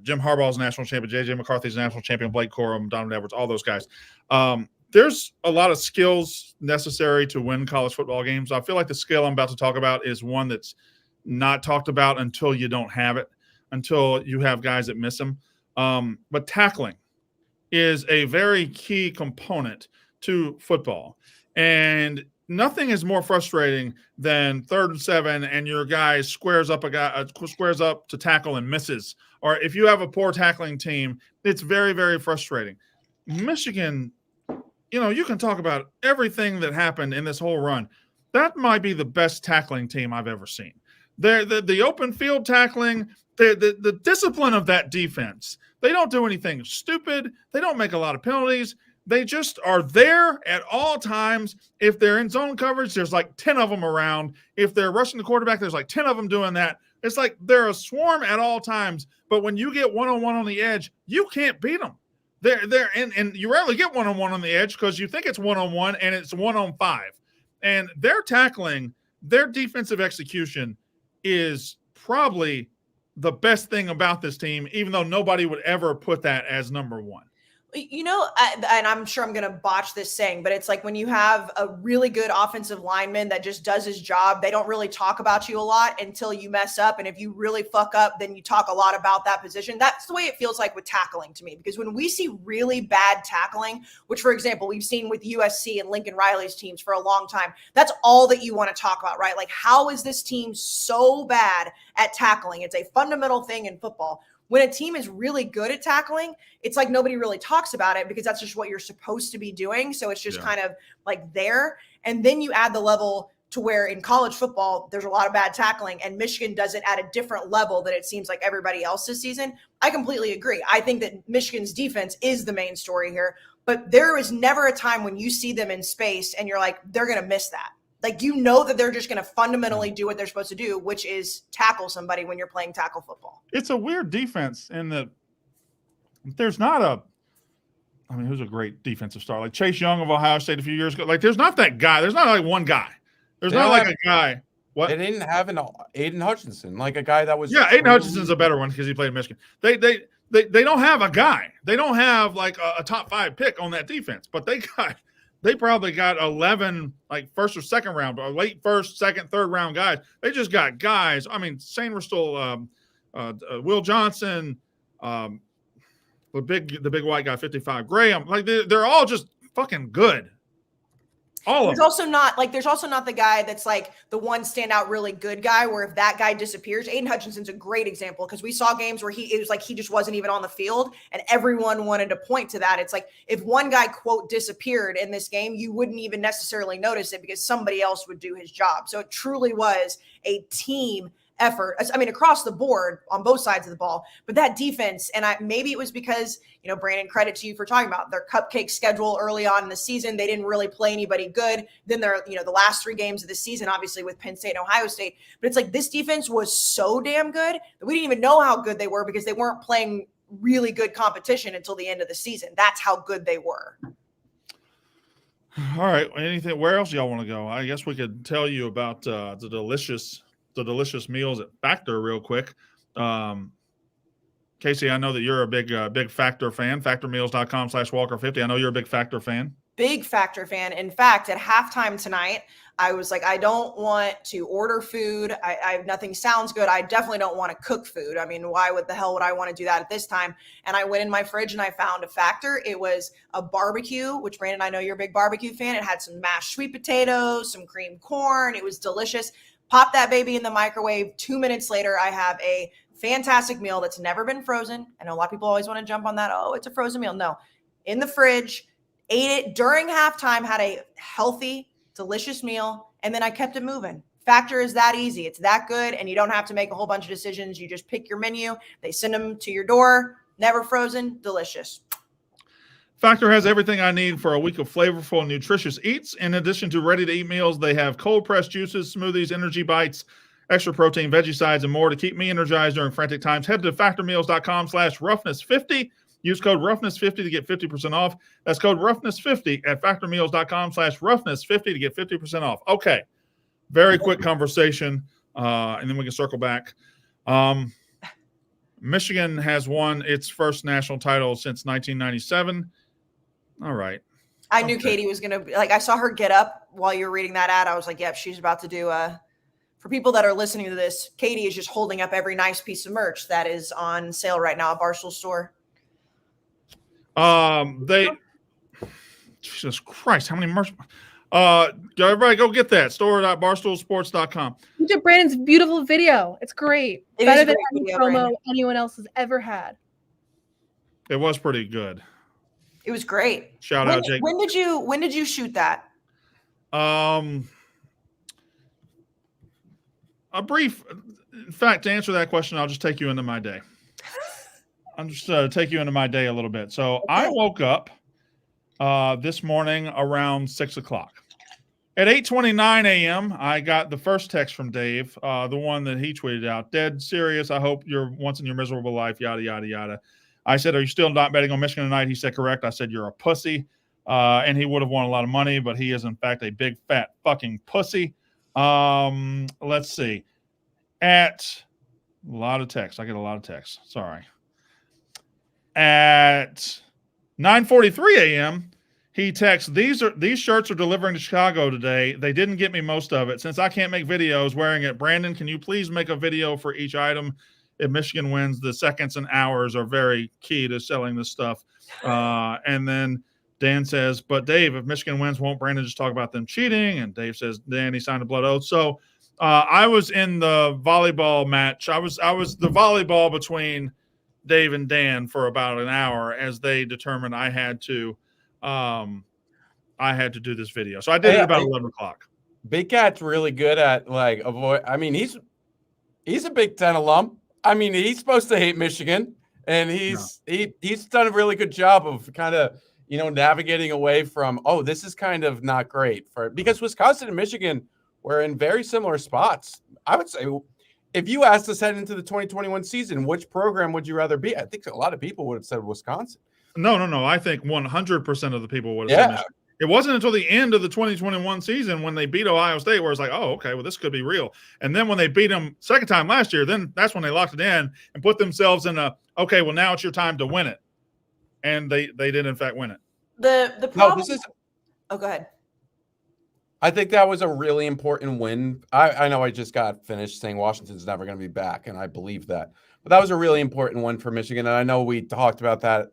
Jim Harbaugh's national champion, JJ McCarthy's national champion, Blake Corum, Donovan Edwards, all those guys. There's a lot of skills necessary to win college football games. I feel like the skill I'm about to talk about is one that's not talked about until you don't have it, until you have guys that miss them. But tackling is a very key component to football. And nothing is more frustrating than 3rd and 7 and your guy squares up to tackle and misses. Or if you have a poor tackling team, it's very, very frustrating. Michigan, you can talk about everything that happened in this whole run. That might be the best tackling team I've ever seen. The open field tackling, the discipline of that defense. They don't do anything stupid. They don't make a lot of penalties. They just are there at all times. If they're in zone coverage, there's like 10 of them around. If they're rushing the quarterback, there's like 10 of them doing that. It's like they're a swarm at all times. But when you get one-on-one on the edge, you can't beat them. And you rarely get one-on-one on the edge because you think it's one-on-one and it's 1-on-5. And their tackling, their defensive execution is probably the best thing about this team, even though nobody would ever put that as number one. And I'm sure I'm going to botch this saying, but it's like when you have a really good offensive lineman that just does his job, they don't really talk about you a lot until you mess up. And if you really fuck up, then you talk a lot about that position. That's the way it feels like with tackling to me, because when we see really bad tackling, which, for example, we've seen with USC and Lincoln Riley's teams for a long time, that's all that you want to talk about, right? Like, how is this team so bad at tackling? It's a fundamental thing in football. When a team is really good at tackling, it's like nobody really talks about it because that's just what you're supposed to be doing. So it's just kind of like there. And then you add the level to where in college football, there's a lot of bad tackling and Michigan does it at a different level that it seems like everybody else this season. I completely agree. I think that Michigan's defense is the main story here, but there is never a time when you see them in space and you're like, they're going to miss that. Like, that they're just going to fundamentally do what they're supposed to do, which is tackle somebody when you're playing tackle football. It's a weird defense in that there's not who's a great defensive star? Like Chase Young of Ohio State a few years ago. Like, there's not that guy. There's not like one guy. There's not like a guy. What? They didn't have an Aiden Hutchinson, like a guy that was. Yeah, Aiden Hutchinson's a better one because he played in Michigan. They don't have a guy. They don't have like a top 5 pick on that defense, but they probably got 11 like first or second round, or late first, second, third round guys. They just got guys. I mean, Sainristil, Will Johnson, the big white guy, 55, Graham. Like they're all just fucking good. There's also not the guy that's like the one standout really good guy where if that guy disappears, Aiden Hutchinson's a great example because we saw games where it was like he just wasn't even on the field and everyone wanted to point to that. It's like if one guy, quote, disappeared in this game, you wouldn't even necessarily notice it because somebody else would do his job. So it truly was a team effort. I mean, across the board on both sides of the ball, but that defense, and maybe it was because, Brandon, credit to you for talking about their cupcake schedule early on in the season. They didn't really play anybody good. Then the last 3 games of the season, obviously with Penn State and Ohio State, but it's like this defense was so damn good that we didn't even know how good they were because they weren't playing really good competition until the end of the season. That's how good they were. All right. Where else y'all want to go? I guess we could tell you about the delicious meals at Factor real quick. Casey, I know that you're a big Factor fan. Factormeals.com/Walker50. I know you're a big Factor fan. Big Factor fan. In fact, at halftime tonight, I was like, I don't want to order food. Nothing sounds good. I definitely don't want to cook food. I mean, why would the hell would I want to do that at this time? And I went in my fridge and I found a Factor. It was a barbecue, which Brandon, I know you're a big barbecue fan. It had some mashed sweet potatoes, some creamed corn. It was delicious. Pop that baby in the microwave. 2 minutes later, I have a fantastic meal that's never been frozen. I know a lot of people always want to jump on that. Oh, it's a frozen meal. No, in the fridge, ate it during halftime, had a healthy, delicious meal, and then I kept it moving. Factor is that easy. It's that good, and you don't have to make a whole bunch of decisions. You just pick your menu. They send them to your door. Never frozen. Delicious. Factor has everything I need for a week of flavorful and nutritious eats. In addition to ready-to-eat meals, they have cold-pressed juices, smoothies, energy bites, extra protein, veggie sides, and more to keep me energized during frantic times. Head to factormeals.com/roughness50. Use code roughness50 to get 50% off. That's code roughness50 at factormeals.com/roughness50 to get 50% off. Okay. Very quick conversation, and then we can circle back. Michigan has won its first national title since 1997. All right. I knew Katie was going to be like, I saw her get up while you were reading that ad. I was like, yep, she's about to do for people that are listening to this, Katie is just holding up every nice piece of merch that is on sale right now at Barstool store. Jesus Christ, how many merch? Everybody go get that. Store.barstoolsports.com. You did Brandon's beautiful video. It's great. It Better is a than great any video, promo Brandon. anyone else has ever had. It was pretty good. It was great. Shout out, Jake. When did you shoot that? In fact, to answer that question, I'll just take you into my day. I'm just take you into my day a little bit. So Okay. I woke up this morning around 6 o'clock. At 8:29 a.m., I got the first text from Dave, the one that he tweeted out. Dead serious. I hope you're once in your miserable life, yada, yada, yada. I said, are you still not betting on Michigan tonight? He said, correct. I said, you're a pussy. And he would have won a lot of money, but he is, in fact, a big, fat fucking pussy. Let's see. At a lot of texts. I get a lot of texts. Sorry. At 9:43 a.m., he texts, these shirts are delivering to Chicago today. They didn't get me most of it. Since I can't make videos wearing it, Brandon, can you please make a video for each item? If Michigan wins, the seconds and hours are very key to selling this stuff. And then Dan says, but Dave, if Michigan wins, won't Brandon just talk about them cheating? And Dave says, Dan, he signed a blood oath. So I was in the volleyball match. I was the volleyball between Dave and Dan for about an hour as they determined I had to do this video. So I did it about 11 o'clock. Big Cat's really good at like avoid. I mean, he's a Big Ten alum. I mean, he's supposed to hate Michigan, and he's done a really good job of kind of navigating away from this is kind of not great because Wisconsin and Michigan were in very similar spots. I would say if you asked us heading into the 2021 season, which program would you rather be? I think a lot of people would have said Wisconsin. No. I think 100% of the people would have said Michigan. It wasn't until the end of the 2021 season when they beat Ohio State where it's like, oh, okay, well, this could be real. And then when they beat them second time last year, then that's when they locked it in and put themselves in okay, well, now it's your time to win it. And they did, in fact, win it. The problem. No, go ahead. I think that was a really important win. I know I just got finished saying Washington's never going to be back, and I believe that. But that was a really important one for Michigan. And I know we talked about that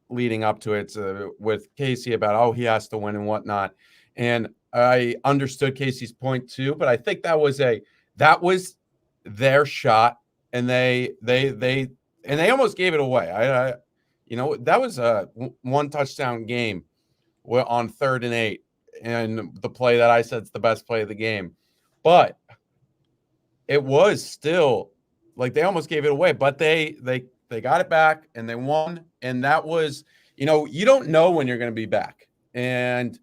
leading up to it with Casey about, he has to win and whatnot. And I understood Casey's point too, but I think that was their shot, and they almost gave it away. That was a one touchdown game on 3rd and 8, and the play that I said is the best play of the game. But it was still like they almost gave it away, but they got it back and they won. And that was, you don't know when you're going to be back. And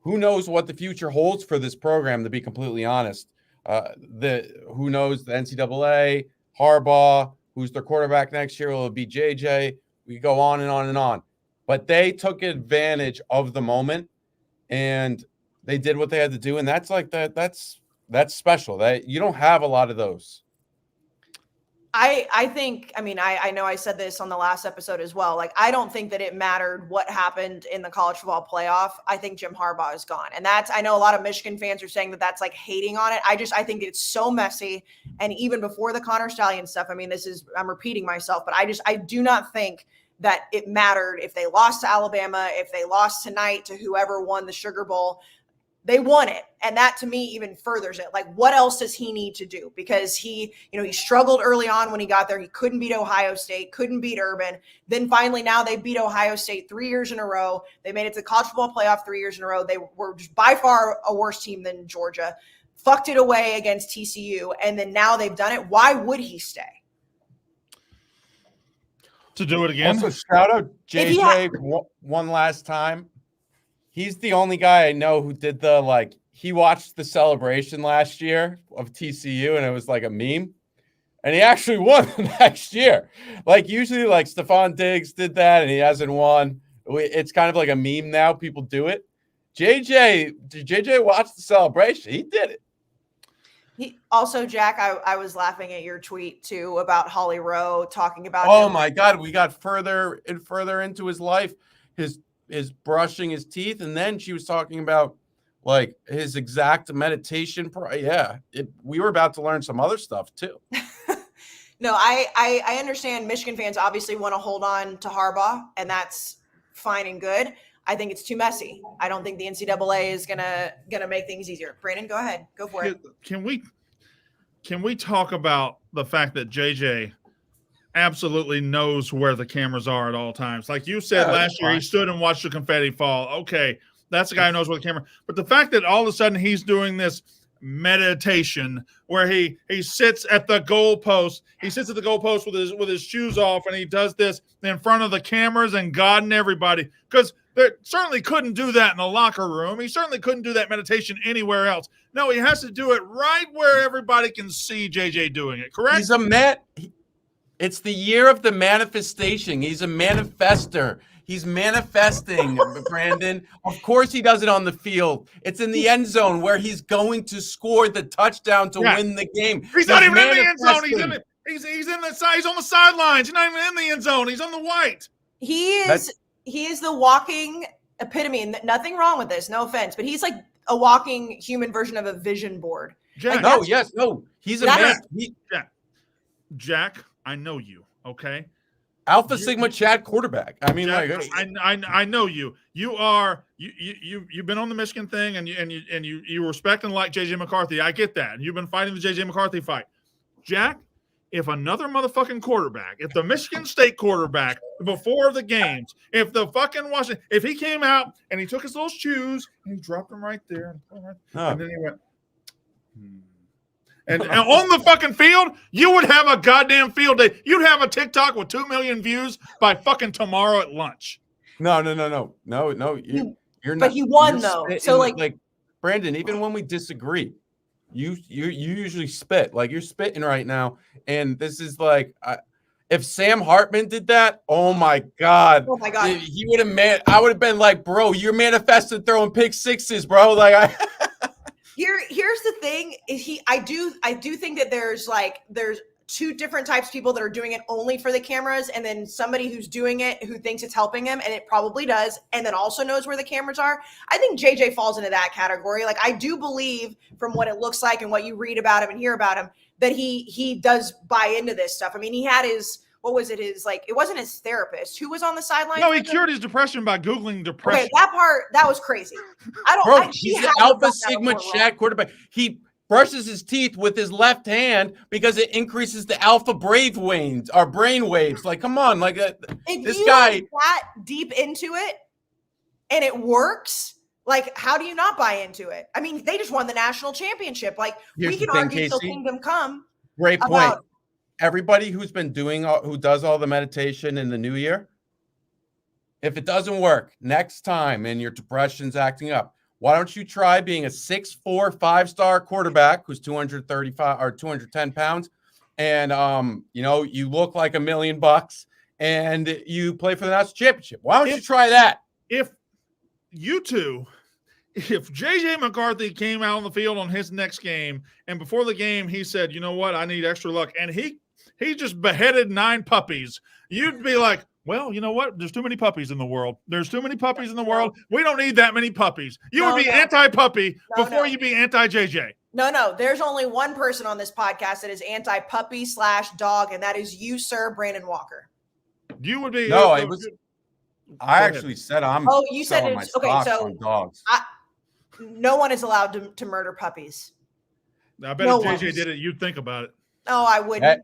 who knows what the future holds for this program, to be completely honest. Who knows the NCAA, Harbaugh, who's their quarterback next year? Will it be JJ? We go on and on and on. But they took advantage of the moment and they did what they had to do. And that's like that. That's special. That you don't have a lot of those. I think, I know I said this on the last episode as well. Like, I don't think that it mattered what happened in the college football playoff. I think Jim Harbaugh is gone. And I know a lot of Michigan fans are saying that that's like hating on it. I think it's so messy. And even before the Connor Stallion stuff, I'm repeating myself, but I do not think that it mattered if they lost to Alabama, if they lost tonight to whoever won the Sugar Bowl. They won it. And that to me even furthers it. Like, what else does he need to do? Because he struggled early on when he got there. He couldn't beat Ohio State, couldn't beat Urban. Then finally now they beat Ohio State 3 years in a row. They made it to the college football playoff 3 years in a row. They were just by far a worse team than Georgia. Fucked it away against TCU. And then now they've done it. Why would he stay? To do it again. Also, shout out JJ one last time. He's the only guy I know who did he watched the celebration last year of TCU and it was like a meme. And he actually won the next year. Like usually Stephon Diggs did that and he hasn't won. It's kind of like a meme now. People do it. Did JJ watch the celebration? He did it. Also, Jack, I was laughing at your tweet too about Holly Rowe talking about Oh my God, we got further and further into his life. His brushing his teeth, and then she was talking about like his exact meditation. We were about to learn some other stuff too. No, I understand Michigan fans obviously want to hold on to Harbaugh, and that's fine and good. I think it's too messy. I don't think the NCAA is gonna make things easier. Brandon, go ahead, go for it. Can we talk about the fact that JJ absolutely knows where the cameras are at all times? Like you said last year, he stood and watched the confetti fall. Okay, that's the guy who knows where the camera. But the fact that all of a sudden he's doing this meditation where he sits at the goalpost. He sits at the goalpost with his shoes off, and he does this in front of the cameras and God and everybody. Because they certainly couldn't do that in the locker room. He certainly couldn't do that meditation anywhere else. No, he has to do it right where everybody can see JJ doing it. Correct? He's a It's the year of the manifestation. He's a manifester. He's manifesting, Brandon. Of course he does it on the field. It's in the end zone where he's going to score the touchdown to win the game. He's not even in the end zone. He's on the sidelines. He's not even in the end zone. He's on the white. He is the walking epitome, and nothing wrong with this, no offense, but he's like a walking human version of a vision board. Jack, he's a man. Jack, I know you, okay? Alpha Sigma Chad quarterback. I mean, Jack, I know you. You've been on the Michigan thing, and you respect and like JJ McCarthy. I get that, and you've been fighting the JJ McCarthy fight. Jack, if another motherfucking quarterback, if the Michigan State quarterback before the games, if the fucking Washington, if he came out and he took his little shoes and he dropped them right there, and then he went. And on the fucking field, you would have a goddamn field day. You'd have a TikTok with 2 million views by fucking tomorrow at lunch. No. You're not. But he won though. So like Brandon, even when we disagree, you usually spit. Like you're spitting right now, and this is like if Sam Hartman did that, oh my god, he would have I would have been like, bro, you're manifesting throwing pick sixes, bro. Like Here's the thing is I do think that there's two different types of people that are doing it only for the cameras, and then somebody who's doing it who thinks it's helping him, and it probably does, and then also knows where the cameras are. I think JJ falls into that category. Like I do believe from what it looks like and what you read about him and hear about him that he does buy into this stuff. I mean, he had his it wasn't his therapist who was on the sideline. No, he cured his depression by Googling depression. Okay, that was crazy. He's the Alpha Sigma Chad quarterback. He brushes his teeth with his left hand because it increases the alpha brain waves. Like, come on, like this guy that deep into it and it works. Like, how do you not buy into it? I mean, they just won the national championship. Like, we can argue till kingdom come. Great point. Everybody who's been who does all the meditation in the new year, if it doesn't work next time and your depression's acting up, why don't you try being a 6'4", 5-star quarterback who's 235 or 210 pounds, and you look like $1 million and you play for the national championship? Why don't you try that? If JJ McCarthy came out on the field on his next game, and before the game he said, you know what, I need extra luck, and he just beheaded 9 puppies, you'd be like, well, you know what? There's too many puppies in the world. There's too many puppies in the world. We don't need that many puppies. You would be anti-puppy before you be anti-JJ. No. There's only one person on this podcast that is anti-puppy /dog, and that is you, sir, Brandon Walker. You would be. I actually said I'm. Oh, you said it's okay. So on dogs. no one is allowed to murder puppies. I bet No if JJ one's. did it, you'd think about it. No, I wouldn't.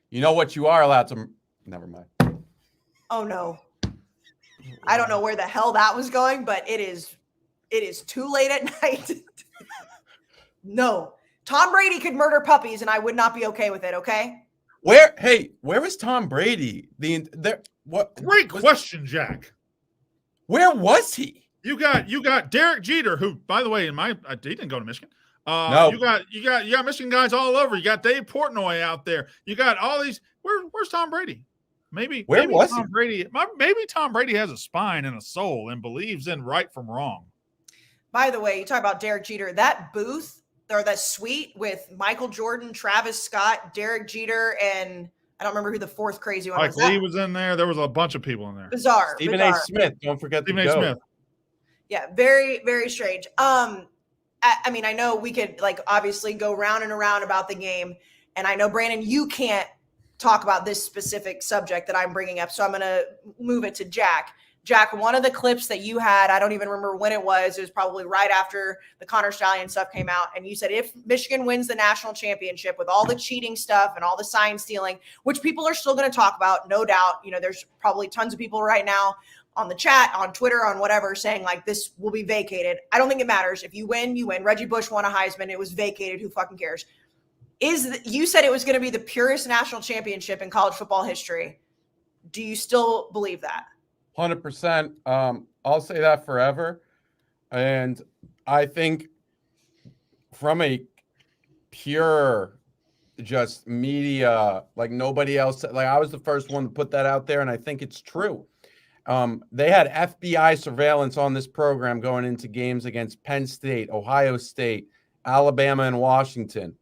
You know what you are allowed to. Never mind. Oh no. I don't know where the hell that was going, but it is too late at night. No. Tom Brady could murder puppies and I would not be okay with it, okay? Where is Tom Brady? Great question, Jack. Where was he? You got Derek Jeter, who, by the way, he didn't go to Michigan. No. You got Michigan guys all over. You got Dave Portnoy out there. You got all these. Where's Tom Brady? Maybe Tom Brady has a spine and a soul and believes in right from wrong. By the way, you talk about Derek Jeter, that booth or that suite with Michael Jordan, Travis Scott, Derek Jeter, and I don't remember who the fourth crazy one was. Mike Lee was in there. There was a bunch of people in there. Bizarre. Stephen A. Smith. Don't forget Stephen A. Smith. Yeah, very, very strange. I mean, I know we could obviously go round and around about the game, and I know, Brandon, you can't talk about this specific subject that I'm bringing up, so I'm going to move it to Jack. Jack, one of the clips that you had, I don't even remember when it was probably right after the Connor Stallion stuff came out, and you said if Michigan wins the national championship with all the cheating stuff and all the sign stealing, which people are still going to talk about, no doubt, there's probably tons of people right now on the chat, on Twitter, on whatever, saying this will be vacated. I don't think it matters. If you win, you win. Reggie Bush won a Heisman. It was vacated. Who fucking cares? You said it was going to be the purest national championship in college football history. Do you still believe that? 100%. I'll say that forever. And I think from a pure just media, nobody else, I was the first one to put that out there, and I think it's true. They had FBI surveillance on this program going into games against Penn State, Ohio State, Alabama, and Washington.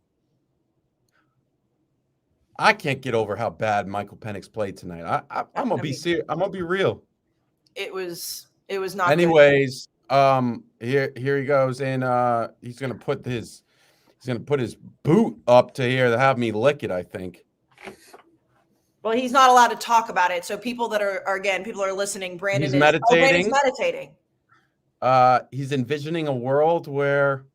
I can't get over how bad Michael Penix played tonight. I'm gonna be serious. I'm gonna be real. It was not. Anyways, here he goes, and he's gonna put his boot up to here to have me lick it, I think. Well, he's not allowed to talk about it. So people that are listening, Brandon he's meditating. Brandon's meditating. He's envisioning a world where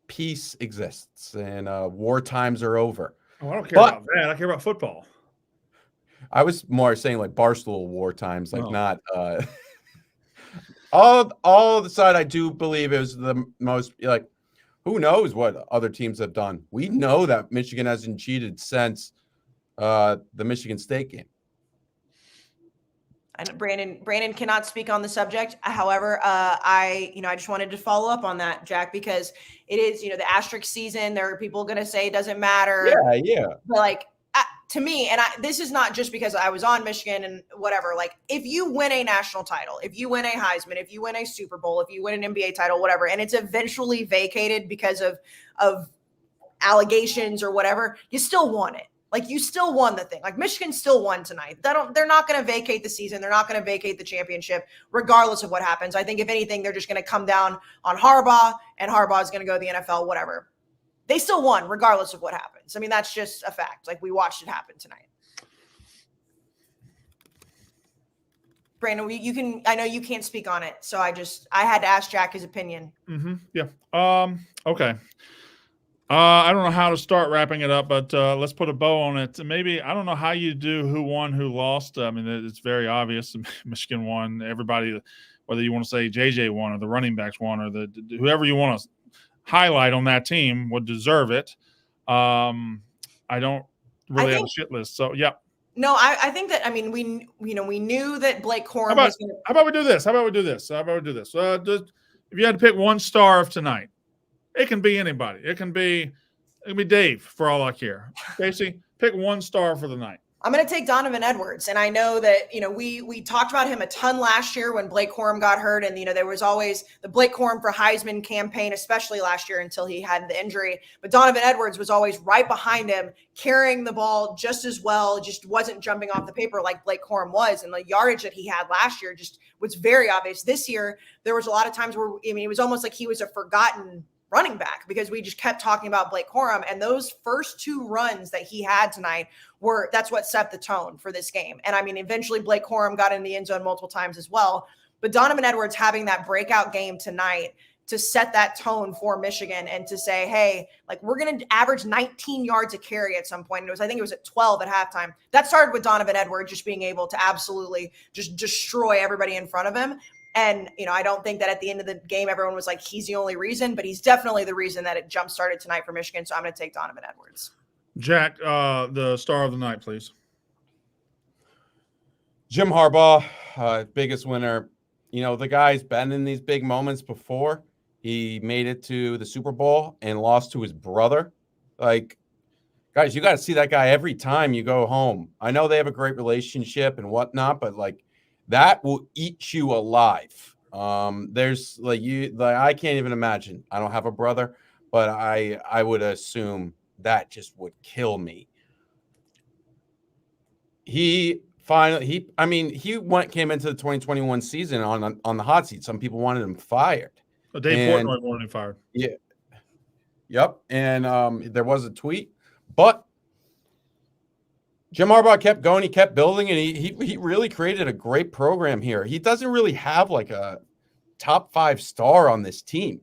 peace exists and war times are over. Oh, I don't care about that. I care about football. I was more saying Barstool war times, not all the side. I do believe it was the most who knows what other teams have done. We know that Michigan hasn't cheated since the Michigan State game. And Brandon cannot speak on the subject. However, I just wanted to follow up on that, Jack, because it is, the asterisk season. There are people going to say it doesn't matter. Yeah. But to me, and this is not just because I was on Michigan and whatever, if you win a national title, if you win a Heisman, if you win a Super Bowl, if you win an NBA title, whatever, and it's eventually vacated because of allegations or whatever, you still won it. You still won the thing. Michigan still won tonight. They're not going to vacate the season. They're not going to vacate the championship, regardless of what happens. I think if anything, they're just going to come down on Harbaugh, and Harbaugh is going to go to the NFL, whatever. They still won, regardless of what happens. I mean, that's just a fact. We watched it happen tonight. Brandon, I know you can't speak on it, so I had to ask Jack his opinion. Mm-hmm. Yeah. Okay. I don't know how to start wrapping it up, but let's put a bow on it. Maybe, I don't know how you do who won, who lost. I mean, it's very obvious. Michigan won. Everybody, whether you want to say JJ won or the running backs won or whoever you want to highlight on that team would deserve it. I don't really have a shit list. So, yeah. No, I think that, we knew that Blake Corum was going to. How about we do this? If you had to pick one star of tonight, it can be anybody. It can be Dave, for all I care. Casey, pick one star for the night. I'm going to take Donovan Edwards. And I know that, we talked about him a ton last year when Blake Corum got hurt. And, there was always the Blake Corum for Heisman campaign, especially last year until he had the injury. But Donovan Edwards was always right behind him, carrying the ball just as well, just wasn't jumping off the paper like Blake Corum was. And the yardage that he had last year just was very obvious. This year, there was a lot of times where, it was almost like he was a forgotten running back because we just kept talking about Blake Corum, and those first two runs that he had tonight that's what set the tone for this game. And eventually Blake Corum got in the end zone multiple times as well, But Donovan Edwards having that breakout game tonight to set that tone for Michigan and to say, hey, like we're going to average 19 yards a carry at some point. I think it was at 12 at halftime. That started with Donovan Edwards just being able to absolutely just destroy everybody in front of him. And, I don't think that at the end of the game, everyone was like, he's the only reason, but he's definitely the reason that it jump started tonight for Michigan. So I'm going to take Donovan Edwards. Jack, the star of the night, please. Jim Harbaugh, biggest winner. The guy's been in these big moments before. He made it to the Super Bowl and lost to his brother. Like, guys, you got to see that guy every time you go home. I know they have a great relationship and whatnot, but like that will eat you alive. There's I can't even imagine. I don't have a brother, but I would assume that just would kill me. He came into the 2021 season on the hot seat. Some people wanted him fired. Dave Portnoy wanted him fired. Yeah. Yep. And there was a tweet, but Jim Harbaugh kept going. He kept building, and he really created a great program here. He doesn't really have like a top 5 star on this team.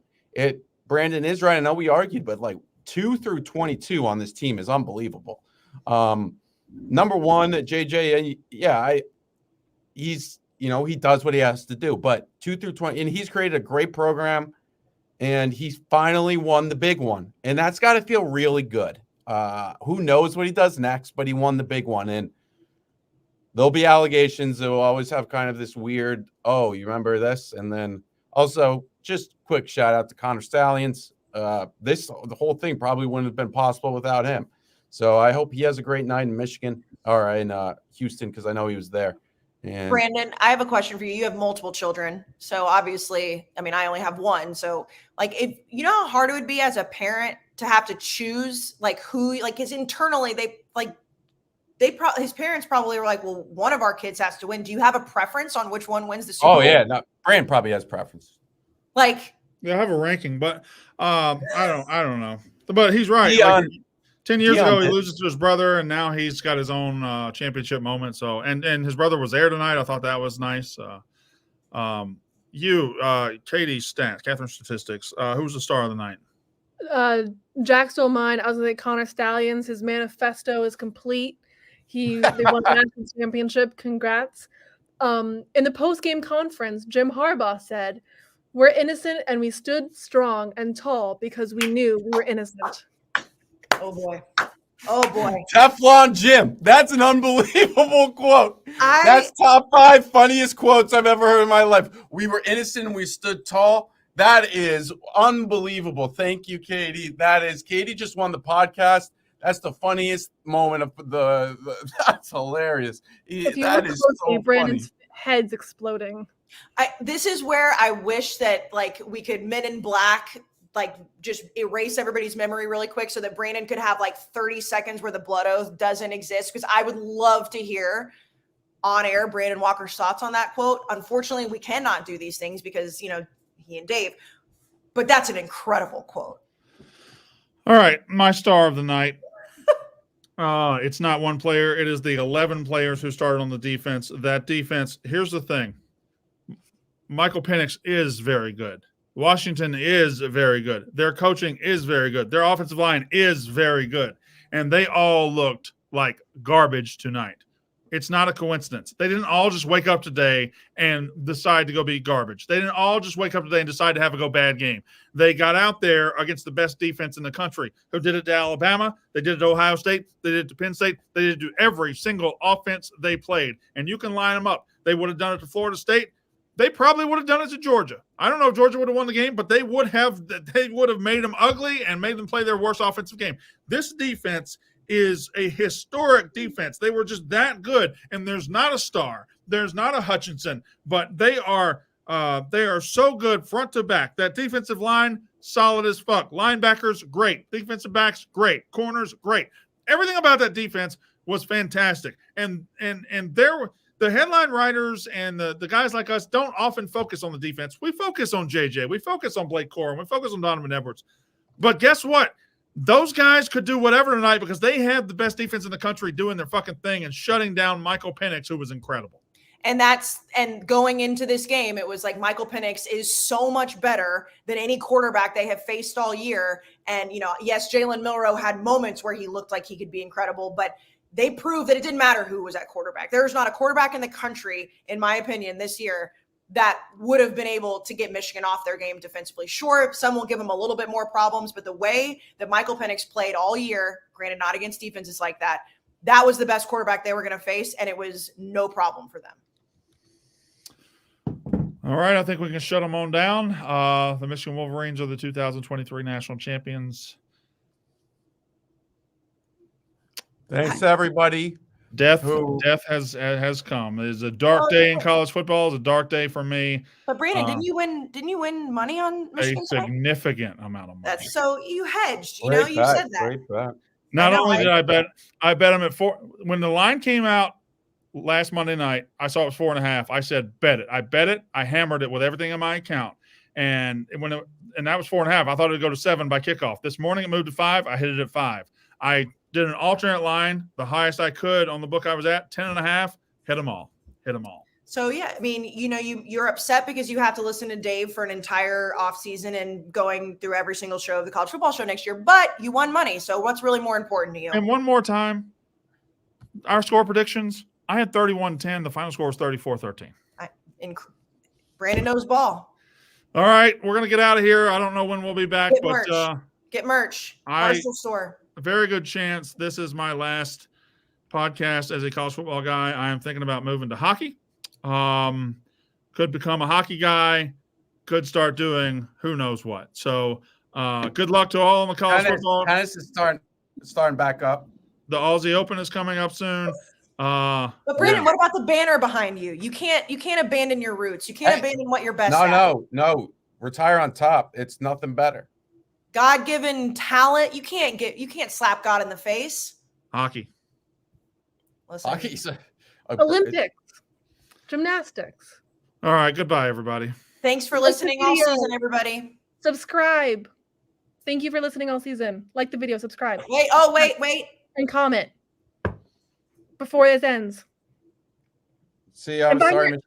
Brandon is right. I know we argued, but like 2 through 22 on this team is unbelievable. Number 1, JJ, he's he does what he has to do, but 2 through 20, and he's created a great program, and he's finally won the big one, and that's got to feel really good. Who knows what he does next, but he won the big one, and there'll be allegations that will always have kind of this weird, oh, you remember this? And then also just quick shout out to Connor Stallions. The whole thing probably wouldn't have been possible without him. So I hope he has a great night in Michigan or in Houston, because I know he was there. And Brandon, I have a question for you. You have multiple children. So obviously, I only have one. So like, if you know how hard it would be as a parent to have to choose like who, like, because internally his parents probably were like, well, one of our kids has to win. Do you have a preference on which one wins the Super Bowl? Oh yeah. No, Brandon probably has preference. Like, yeah, I have a ranking, but I don't know. But he's right. 10 years ago, he loses to his brother, and now he's got his own championship moment. So, and his brother was there tonight. I thought that was nice. Katie's stats, Catherine's statistics. Who's the star of the night? Jack stole mine. I was going to say Connor Stallions. His manifesto is complete. They won the national championship. Congrats. In the post-game conference, Jim Harbaugh said, "We're innocent and we stood strong and tall because we knew we were innocent." Oh boy. Oh boy. Teflon Jim. That's an unbelievable quote. That's top 5 funniest quotes I've ever heard in my life. We were innocent and we stood tall. That is unbelievable. Thank you, Katie. Katie just won the podcast. That's the funniest moment of that's hilarious. That is so Brandon's funny. Head's exploding. This is where I wish that like we could Men in Black like just erase everybody's memory really quick so that Brandon could have like 30 seconds where the blood oath doesn't exist, because I would love to hear on air Brandon Walker's thoughts on that quote. Unfortunately, we cannot do these things because, he and Dave, but that's an incredible quote. All right. My star of the night. It's not one player. It is the 11 players who started on the defense. That defense, here's the thing. Michael Penix is very good. Washington is very good. Their coaching is very good. Their offensive line is very good. And they all looked like garbage tonight. It's not a coincidence. They didn't all just wake up today and decide to go be garbage. They didn't all just wake up today and decide to have a go bad game. They got out there against the best defense in the country, who did it to Alabama. They did it to Ohio State. They did it to Penn State. They did it to every single offense they played. And you can line them up. They would have done it to Florida State. They probably would have done it to Georgia. I don't know if Georgia would have won the game, but they would have made them ugly and made them play their worst offensive game. This defense is a historic defense. They were just that good, and there's not a star. There's not a Hutchinson, but they are so good front to back. That defensive line, solid as fuck. Linebackers, great. Defensive backs, great. Corners, great. Everything about that defense was fantastic. And the headline writers and the guys like us don't often focus on the defense. We focus on JJ. We focus on Blake Corum. We focus on Donovan Edwards. But guess what? Those guys could do whatever tonight because they had the best defense in the country doing their fucking thing and shutting down Michael Penix, who was incredible. And going into this game, it was like Michael Penix is so much better than any quarterback they have faced all year. And, yes, Jalen Milroe had moments where he looked like he could be incredible, but they proved that it didn't matter who was at quarterback. There's not a quarterback in the country, in my opinion, this year that would have been able to get Michigan off their game defensively. Sure, some will give them a little bit more problems, but the way that Michael Penix played all year, granted not against defenses like that, that was the best quarterback they were going to face, and it was no problem for them. All right, I think we can shut them on down. The Michigan Wolverines are the 2023 national champions. Thanks, everybody. Death has come. It's a dark day in college football. It's a dark day for me. But Brandon, didn't you win money on Michigan? A significant amount of money. That's so you hedged. You Great bet, said that. Great bet. Not only did I bet them at 4. When the line came out last Monday night, I saw it was 4.5. I said, bet it. I bet it. I hammered it with everything in my account. And that was 4.5. I thought it would go to 7 by kickoff. This morning it moved to 5. I hit it at 5. I did an alternate line, the highest I could on the book I was at, 10.5. Hit them all. So, yeah, I mean, you're upset because you have to listen to Dave for an entire offseason and going through every single show of the college football show next year, but you won money. So what's really more important to you? And one more time, our score predictions, I had 31-10. The final score was 34-13. Brandon knows ball. All right, we're going to get out of here. I don't know when we'll be back, Get merch. Partial store. A very good chance this is my last podcast as a college football guy. I am thinking about moving to hockey. Could become a hockey guy. Could start doing who knows what. So good luck to all in the college football. Tennis is starting back up. The Aussie Open is coming up soon. But Brandon, what about the banner behind you? You can't abandon your roots. You can't abandon what you're best at. No. Retire on top. It's nothing better. God-given talent. You can't slap God in the face. Hockey. Listen. Hockey's Olympics. Gymnastics. All right. Goodbye, everybody. Thanks for listening all season, everybody. Subscribe. Thank you for listening all season. Like the video, subscribe. Wait. And comment before this ends. See, I'm sorry, Michigan